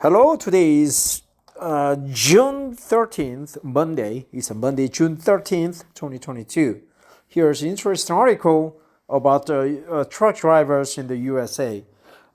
Hello, today is June 13th, Monday. It's a Monday, June 13th, 2022. Here's an interesting article about truck drivers in the USA.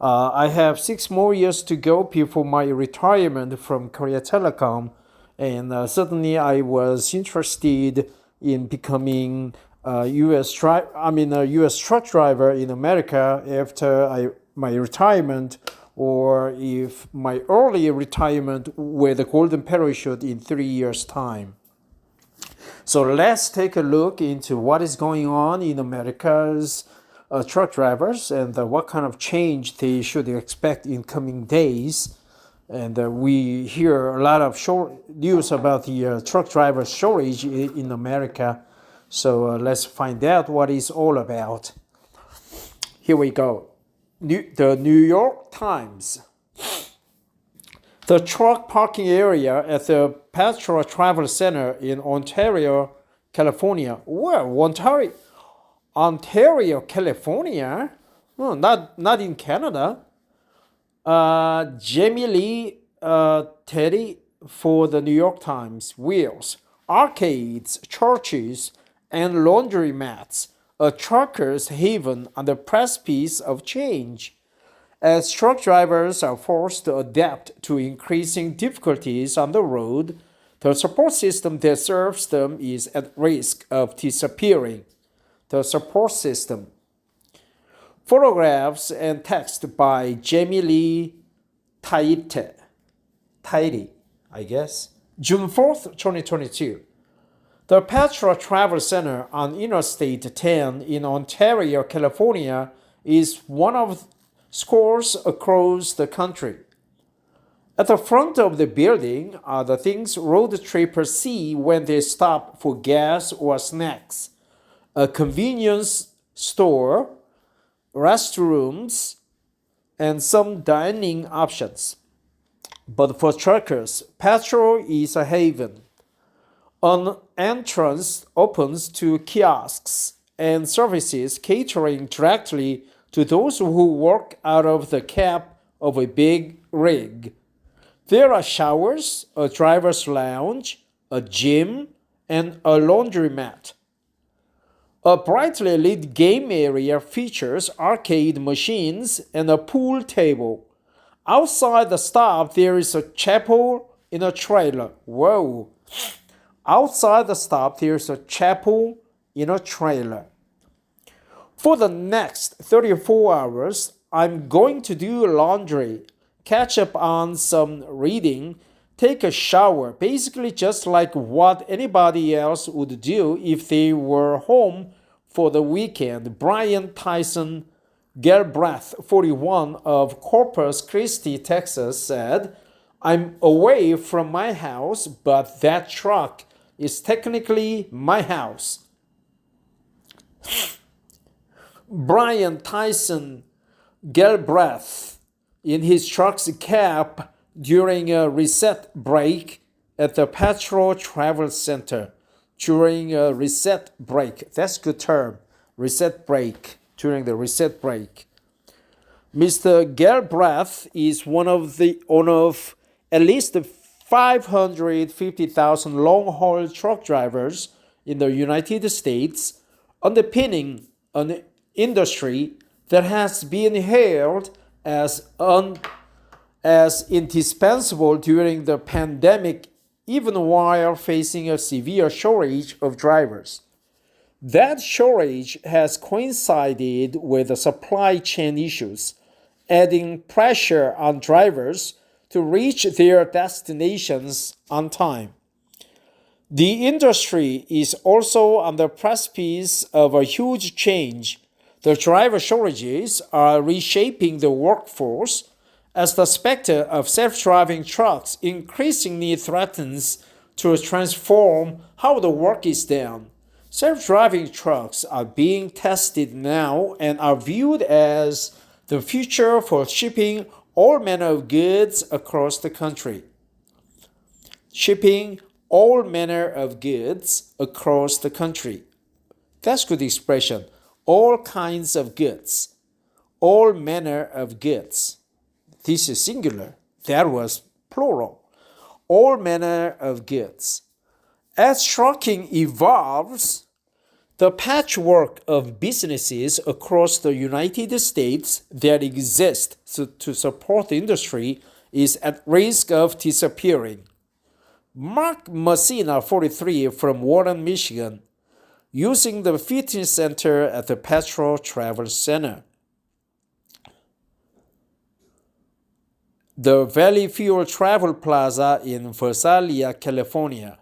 I have 6 more years to go before my retirement from Korea Telecom, and suddenly I was interested in becoming a U.S. truck driver in America after my retirement, or if my early retirement with a golden parachute in 3 years' time. So let's take a look into what is going on in America's truck drivers and what kind of change they should expect in coming days. And we hear a lot of news about the truck driver shortage in America. So let's find out what it's all about. Here we go. The New York Times. The truck parking area at the Petrol Travel Center in Ontario, California. Well, Ontario, California? Oh, not in Canada. Jamie Lee Teddy for the New York Times. Wheels, arcades, churches, and laundromats. A trucker's haven on the precipice of change. As truck drivers are forced to adapt to increasing difficulties on the road, the support system that serves them is at risk of disappearing. The support system. Photographs and text by Jamie Lee Teddy, I guess. June 4th, 2022. The Petrol Travel Center on Interstate 10 in Ontario, California is one of scores across the country. At the front of the building are the things road trippers see when they stop for gas or snacks: a convenience store, restrooms, and some dining options. But for truckers, Petrol is a haven. An entrance opens to kiosks and services catering directly to those who work out of the cab of a big rig. There are showers, a driver's lounge, a gym, and a laundromat. A brightly lit game area features arcade machines and a pool table. Outside the stop, there is a chapel in a trailer. Whoa! Outside the stop, there's a chapel in a trailer. For the next 34 hours, I'm going to do laundry, catch up on some reading, take a shower, basically just like what anybody else would do if they were home for the weekend. Brian Tyson Galbraith, 41, of Corpus Christi, Texas, said, "I'm away from my house, but that truck is technically my house." Brian Tyson Galbraith in his truck's cab during a reset break at the Petrol Travel Center. During a reset break. That's a good term. Reset break. During the reset break. Mr. Galbraith is one of at least 550,000 long-haul truck drivers in the United States, underpinning an industry that has been hailed as indispensable during the pandemic, even while facing a severe shortage of drivers. That shortage has coincided with the supply chain issues, adding pressure on drivers to reach their destinations on time. The industry is also on the precipice of a huge change. The driver shortages are reshaping the workforce as the specter of self-driving trucks increasingly threatens to transform how the work is done. Self-driving trucks are being tested now and are viewed as the future for shipping all manner of goods across the country. Shipping all manner of goods across the country. That's a good expression. All kinds of goods. All manner of goods. This is singular. That was plural. All manner of goods. As trucking evolves, the patchwork of businesses across the United States that exist to support the industry is at risk of disappearing. Mark Messina, 43, from Warren, Michigan, using the fitness center at the Petrol Travel Center. The Valley Fuel Travel Plaza in Visalia, California.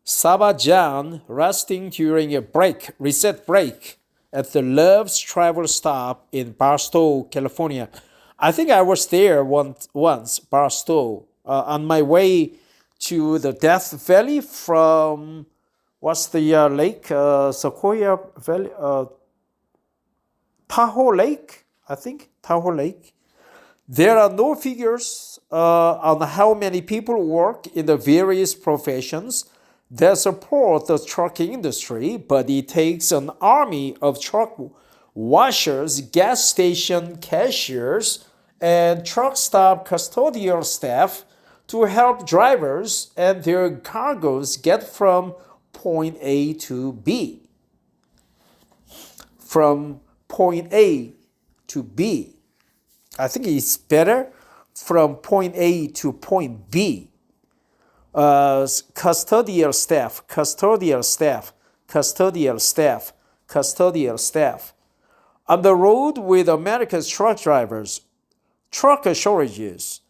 Saba John resting during a reset break at the Love's Travel Stop in Barstow, California. I think I was there once, Barstow, on my way to the Death Valley from, what's the lake? Sequoia Valley? Tahoe Lake, I think. Tahoe Lake. There are no figures on how many people work in the various professions that support the trucking industry, but it takes an army of truck washers, gas station cashiers, and truck stop custodial staff to help drivers and their cargoes get from point A to B. From point A to B. I think it's better from point A to point B. Custodial staff. On the road with America's truck drivers, trucker shortages.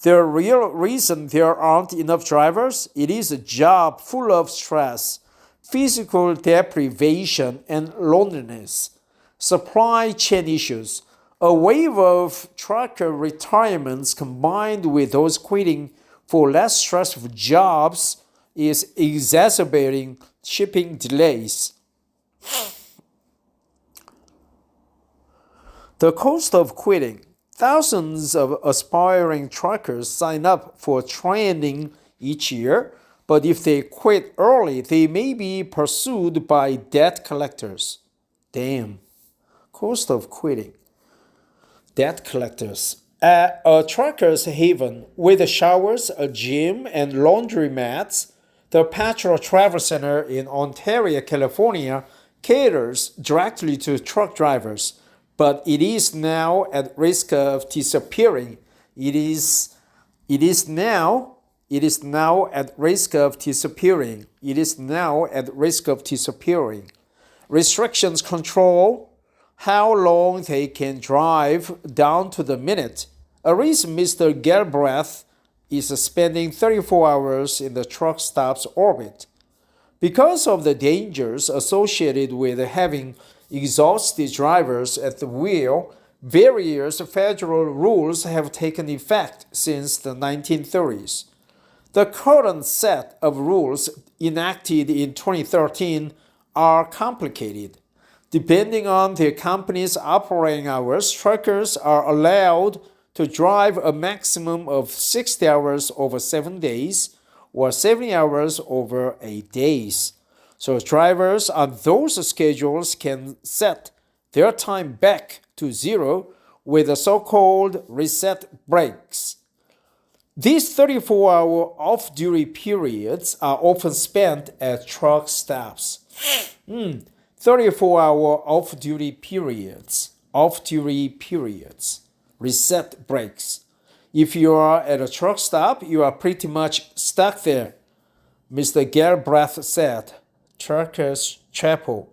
The real reason there aren't enough drivers, it is a job full of stress, physical deprivation, and loneliness. Supply chain issues. A wave of trucker retirements combined with those quitting for less stressful jobs is exacerbating shipping delays. The cost of quitting. Thousands of aspiring truckers sign up for training each year, but if they quit early, they may be pursued by debt collectors. Damn. Cost of quitting. Debt collectors. At a trucker's haven with showers, a gym, and laundromats, the Petrol Travel Center in Ontario, California, caters directly to truck drivers, but it is now at risk of disappearing. It is now at risk of disappearing. Restrictions control how long they can drive down to the minute. A reason Mr. Galbraith is spending 34 hours in the truck stop's orbit. Because of the dangers associated with having exhausted drivers at the wheel, various federal rules have taken effect since the 1930s. The current set of rules enacted in 2013 are complicated. Depending on the company's operating hours, truckers are allowed to drive a maximum of 60 hours over 7 days or 70 hours over 8 days. So drivers on those schedules can set their time back to zero with the so-called reset breaks. These 34-hour off-duty periods are often spent at truck stops. 34-hour off-duty periods, reset breaks. If you are at a truck stop, you are pretty much stuck there, Mr. Galbraith said. Truckers' Chapel.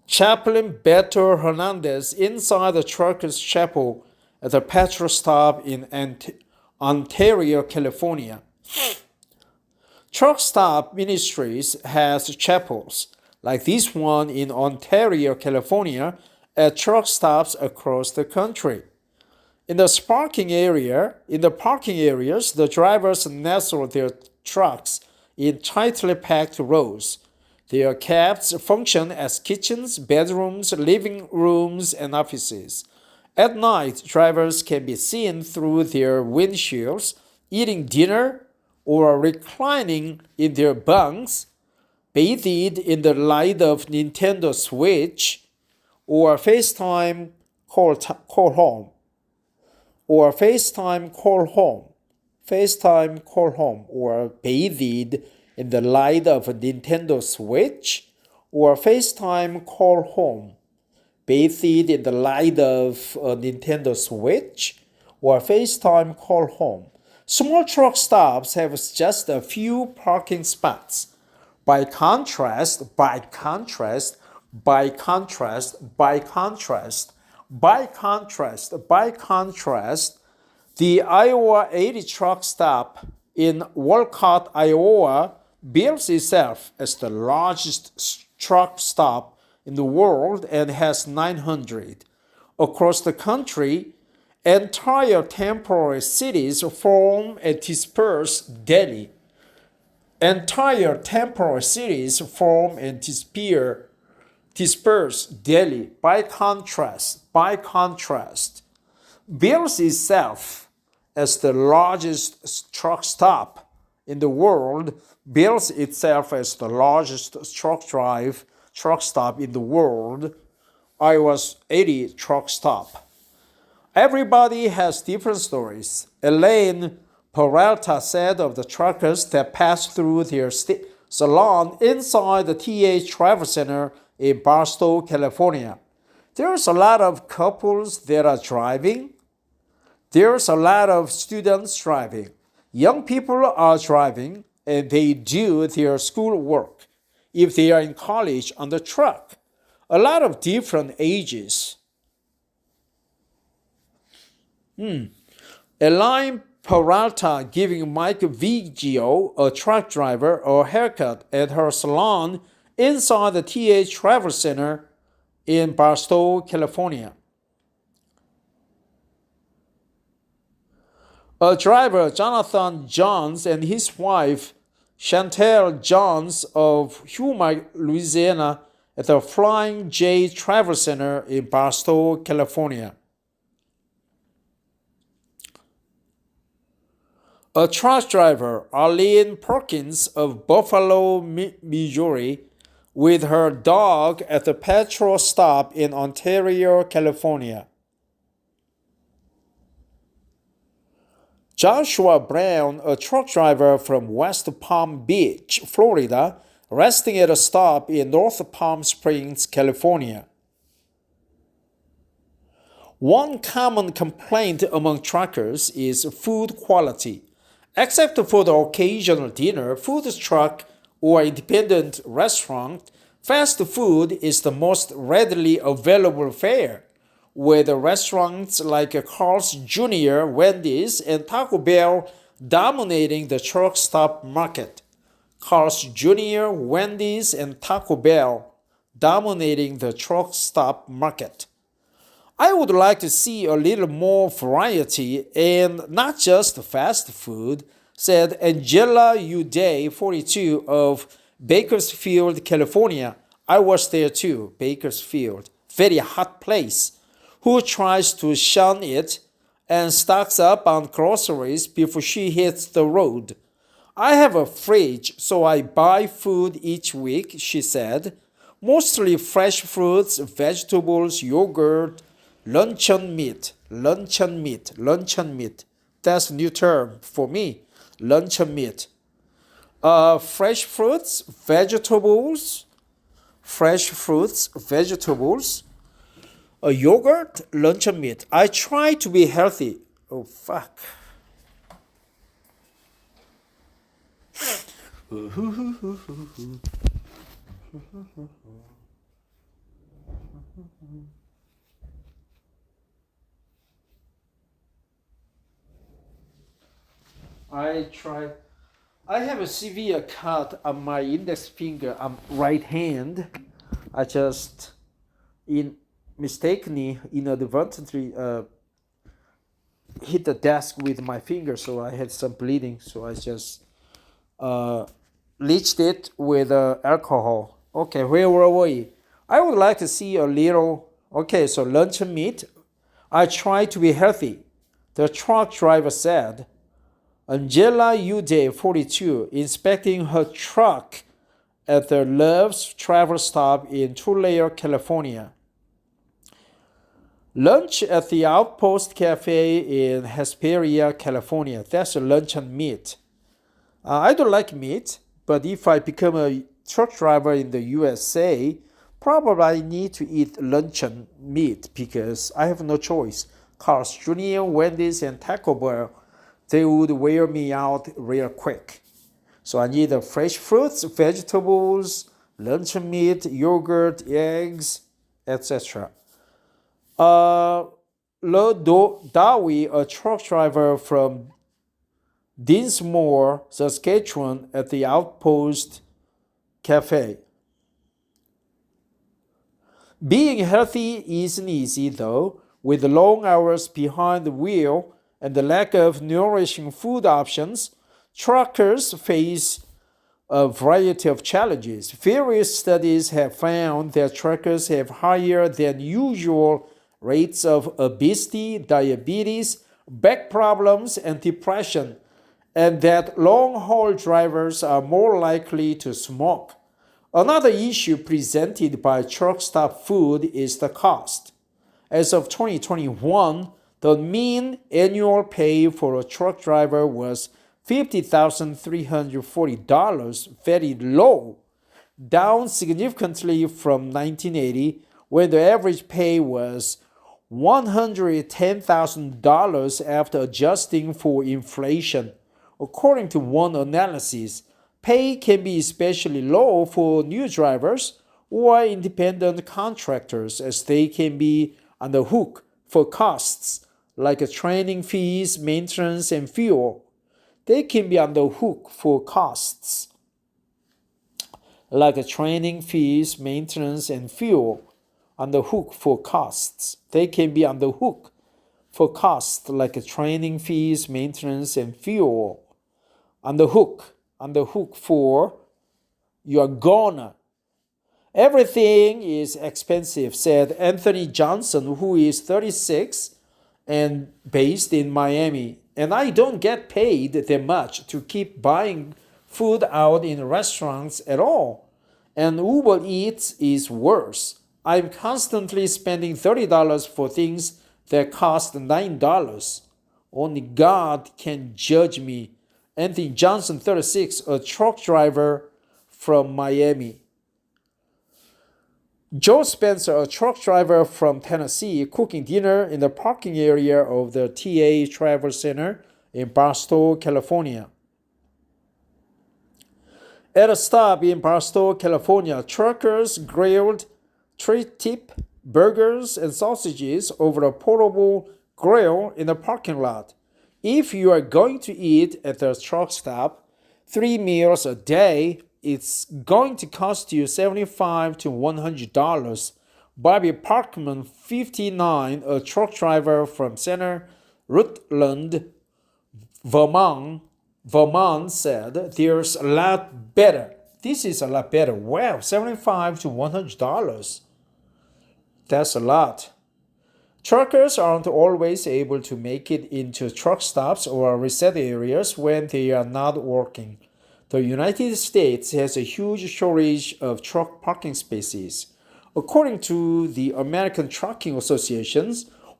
Chaplain Beto Hernandez inside the Truckers' Chapel at the petrol stop in Ontario, California. Truck Stop Ministries has chapels like this one in Ontario, California, at truck stops across the country. In the parking areas, the drivers nestle their trucks in tightly packed rows. Their cabs function as kitchens, bedrooms, living rooms, and offices. At night, drivers can be seen through their windshields, eating dinner or reclining in their bunks. bathed in the light of Nintendo Switch, or FaceTime call home, or FaceTime call home, FaceTime call home, or bathed in the light of a Nintendo Switch, or FaceTime call home, bathed in the light of a Nintendo Switch, or FaceTime call home. Small truck stops have just a few parking spots. By contrast, the Iowa 80 truck stop in Walcott, Iowa, bills itself as the largest truck stop in the world and has 900. Across the country, entire temporary cities form and disperse daily. Entire temporal cities form and disperse daily. By contrast, bills itself as the largest truck stop in the world, bills itself as the largest truck stop in the world, Iowa's 80 truck stop. Everybody has different stories. Elaine Peralta said of the truckers that passed through their salon inside the TA Travel Center in Barstow, California. There's a lot of couples that are driving. There's a lot of students driving. Young people are driving and they do their school work if they are in college on the truck. A lot of different ages. Elaine Peralta giving Mike Vigio, a truck driver, a haircut at her salon inside the TA Travel Center in Barstow, California. A driver, Jonathan Johns, and his wife, Chantel Johns of Yuma, Louisiana, at the Flying J Travel Center in Barstow, California. A truck driver, Arlene Perkins of Buffalo, Missouri, with her dog at the petrol stop in Ontario, California. Joshua Brown, a truck driver from West Palm Beach, Florida, resting at a stop in North Palm Springs, California. One common complaint among truckers is food quality. Except for the occasional dinner, food truck, or independent restaurant, fast food is the most readily available fare, with restaurants like Carl's Jr., Wendy's, and Taco Bell dominating the truck stop market. Carl's Jr., Wendy's, and Taco Bell dominating the truck stop market. I would like to see a little more variety and not just fast food, said Angela Uday, 42, of Bakersfield, California. I was there too, Bakersfield. Very hot place. Who tries to shun it and stocks up on groceries before she hits the road. I have a fridge, so I buy food each week, she said. Mostly fresh fruits, vegetables, yogurt, luncheon meat. That's a new term for me. Luncheon meat. Fresh fruits, vegetables, yogurt, luncheon meat. I try to be healthy. Oh, fuck. I have a severe cut on my index finger on right hand. I just mistakenly, inadvertently hit the desk with my finger, so I had some bleeding. So I just leached it with alcohol. Okay, where were we? I would like to see a little. Okay, so luncheon meat. I try to be healthy, the truck driver said. Angela Uday, 42, inspecting her truck at the Love's travel stop in Tulare, California. Lunch at the Outpost Cafe in Hesperia, California. That's a luncheon meat. I don't like meat, but if I become a truck driver in the USA, probably I need to eat luncheon meat because I have no choice. Carl's Jr., Wendy's, and Taco Bell, they would wear me out real quick. So I need fresh fruits, vegetables, luncheon meat, yogurt, eggs, etc. Dowie, a truck driver from Dinsmore, Saskatchewan, at the Outpost Cafe. Being healthy isn't easy, though, with long hours behind the wheel and the lack of nourishing food options. Truckers face a variety of challenges. Various studies have found that truckers have higher than usual rates of obesity, diabetes, back problems, and depression, and that long-haul drivers are more likely to smoke. Another issue presented by truck stop food is the cost. As of 2021, the mean annual pay for a truck driver was $50,340, very low, down significantly from 1980 when the average pay was $110,000 after adjusting for inflation. According to one analysis, pay can be especially low for new drivers or independent contractors as they can be on the hook for costs like training fees, maintenance, and fuel. They can be on the hook for costs like training fees, maintenance, and fuel. On the hook for costs. They can be on the hook for costs like training fees, maintenance, and fuel. On the hook for you're gonna. Everything is expensive, said Anthony Johnson, who is 36 and based in Miami. And I don't get paid that much to keep buying food out in restaurants at all. And Uber Eats is worse. I'm constantly spending $30 for things that cost $9. Only God can judge me. Anthony Johnson, 36, a truck driver from Miami. Joe Spencer, a truck driver from Tennessee, cooking dinner in the parking area of the TA Travel Center in Barstow, California. At a stop in Barstow, California, truckers grilled tri-tip burgers and sausages over a portable grill in the parking lot. If you are going to eat at the truck stop 3 meals a day, it's going to cost you $75 to $100. Bobby Parkman, 59, a truck driver from Center Rutland, Vermont, said, "There's a lot better. This is a lot better. Wow, $75 to $100. That's a lot." Truckers aren't always able to make it into truck stops or reset areas when they are not working. The United States has a huge shortage of truck parking spaces. According to the American Trucking Association,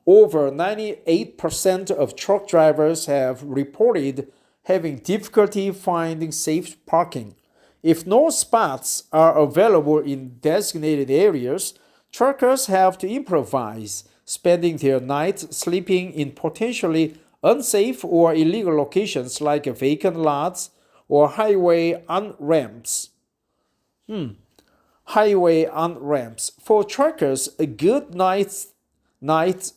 over 98% of truck drivers have reported having difficulty finding safe parking. If no spots are available in designated areas, truckers have to improvise, spending their nights sleeping in potentially unsafe or illegal locations like vacant lots or highway on-ramps. For truckers, a good night's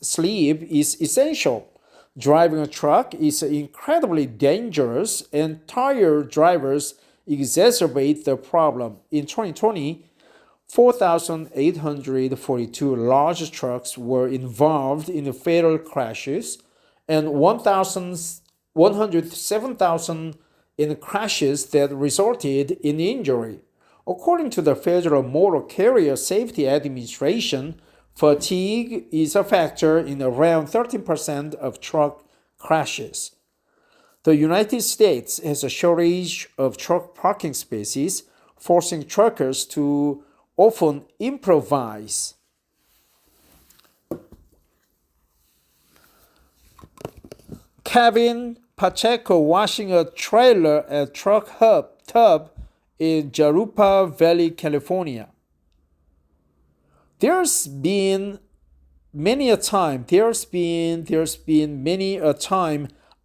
sleep is essential. Driving a truck is incredibly dangerous, and tired drivers exacerbate the problem. In 2020, 4,842 large trucks were involved in fatal crashes and 107,000 in crashes that resulted in injury. According to the Federal Motor Carrier Safety Administration, fatigue is a factor in around 13% of truck crashes. The United States has a shortage of truck parking spaces. forcing truckers to often improvise. Kevin Pacheco washing a trailer at truck tub in Jarupa Valley, California. There's been many a time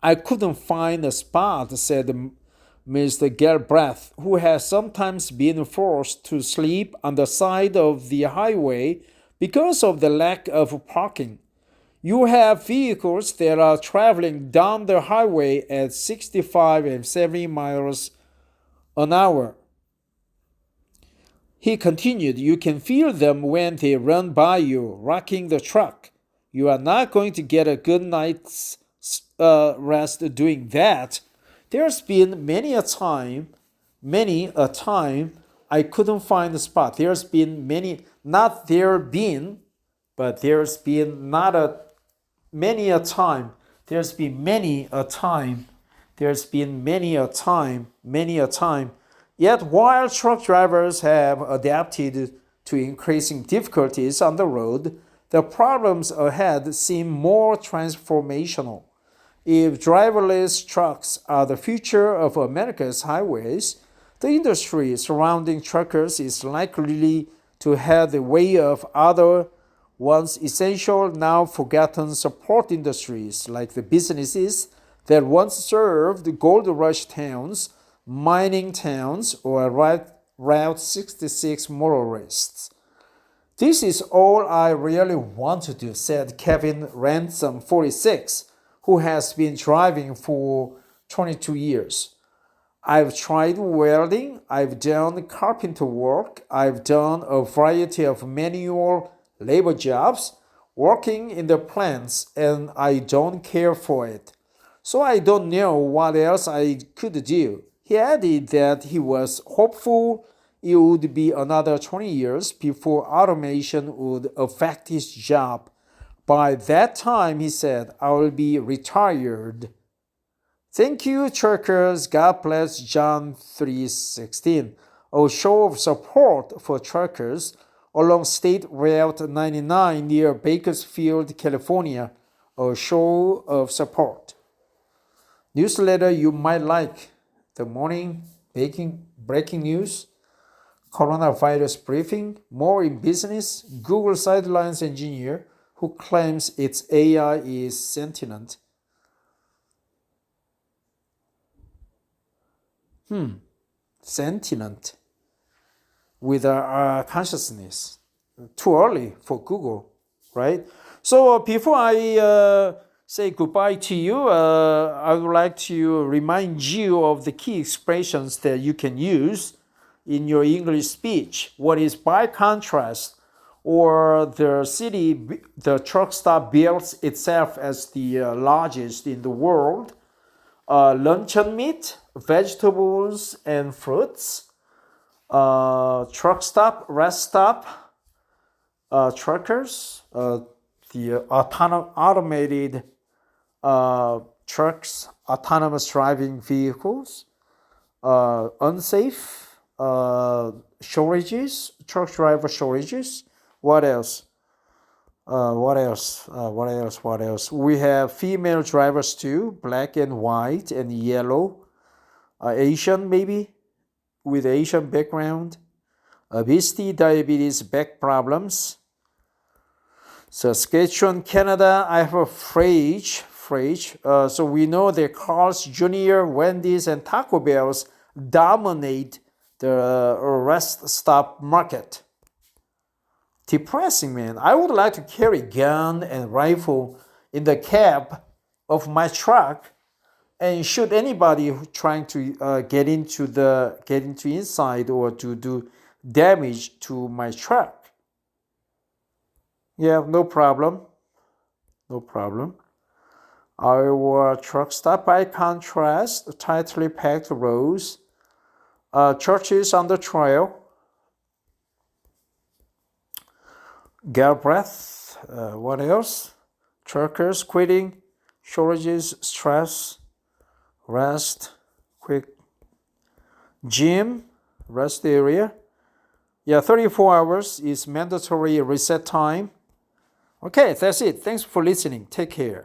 I couldn't find a spot, said Mr. Galbraith, who has sometimes been forced to sleep on the side of the highway because of the lack of parking. You have vehicles that are traveling down the highway at 65 and 70 miles an hour. He continued, you can feel them when they run by you, rocking the truck. You are not going to get a good night's rest doing that. There's been many a time I couldn't find a spot. There's been many a time. Yet while truck drivers have adapted to increasing difficulties on the road, the problems ahead seem more transformational. If driverless trucks are the future of America's highways, the industry surrounding truckers is likely to head the way of other once essential, now forgotten support industries like the businesses that once served gold rush towns, mining towns, or Route 66 motorists. This is all I really want to do, said Kevin Ransom, 46, who has been driving for 22 years. I've tried welding, I've done carpenter work, I've done a variety of manual labor jobs, working in the plants, and I don't care for it. So I don't know what else I could do. He added that he was hopeful it would be another 20 years before automation would affect his job. By that time, he said, I will be retired. Thank you, truckers. God bless John 3:16. A show of support for truckers along State Route 99 near Bakersfield, California. A show of support. Newsletter you might like. The morning breaking news, coronavirus briefing, more in business, Google sidelines engineer who claims its AI is sentient. Sentient with a consciousness. Too early for Google, right? So before I say goodbye to you, I would like to remind you of the key expressions that you can use in your English speech. What is by contrast, or the truck stop bills itself as the largest in the world. Luncheon meat, vegetables and fruits. Truck stop, rest stop, truckers, the automated trucks, autonomous driving vehicles, unsafe shortages, truck driver shortages. What else? What else? We have female drivers too, black and white and yellow, Asian maybe, with Asian background, obesity, diabetes, back problems. Saskatchewan, Canada, I have a phrase. So we know that Carl's Jr., Wendy's, and Taco Bell's dominate the rest stop market. Depressing, man. I would like to carry gun and rifle in the cab of my truck and shoot anybody trying to get into inside or to do damage to my truck. Yeah, no problem. Our truck stop, by contrast, tightly packed roads, churches on the trail. Galbraith, what else? Truckers quitting, shortages, stress, rest, quick. Gym, rest area. Yeah, 34 hours is mandatory reset time. Okay, that's it. Thanks for listening. Take care.